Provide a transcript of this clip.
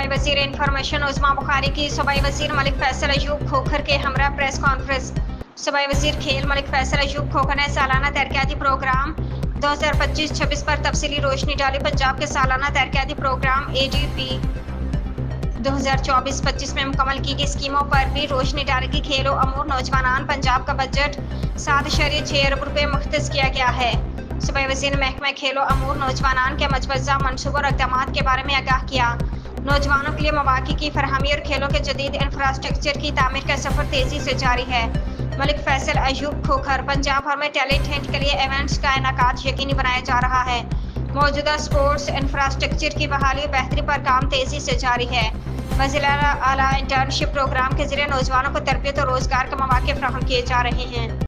सूबाई वज़ीर इंफॉर्मेशन उस्मा बुखारी की सूबाई वज़ीर मलिक फैसल अयूब खोखर के हमरा प्रेस कॉन्फ्रेंस। सूबाई वज़ीर खेल मलिक फैसल अयूब खोखर ने सालाना तरक्याती प्रोग्राम 2025-26 पर तफसीली रोशनी डाली। पंजाब के सालाना तरक्याती प्रोग्राम ADP 2024-25 में मुकम्मल की गई स्कीमों पर भी रोशनी डालेगी। खेलो अमूर नौजवान पंजाब का बजट 7.6 अरब रुपये मुख्तस किया गया है। सूबाई वज़ीर ने महकमा खेलो अमूर नौजवान के मजवज़ा मनसूबों और इक़दामात के बारे में आगाह किया। नौजवानों के लिए मौक़े की फरहमी और खेलों के जदीद इंफ्रास्ट्रक्चर की तामीर का सफ़र तेज़ी से जारी है। मलिक फैसल अयूब खोखर पंजाब भर में टैलेंट हंट के लिए इवेंट्स का इनेकाद यकीनी बनाया जा रहा है। मौजूदा स्पोर्ट्स इंफ्रास्ट्रक्चर की बहाली और बेहतरी पर काम तेज़ी से जारी है। वज़ीर आला इंटर्नशिप प्रोग्राम के ज़रिए नौजवानों को तरबियत और रोज़गार के मौक़े फराहम किए जा रहे हैं।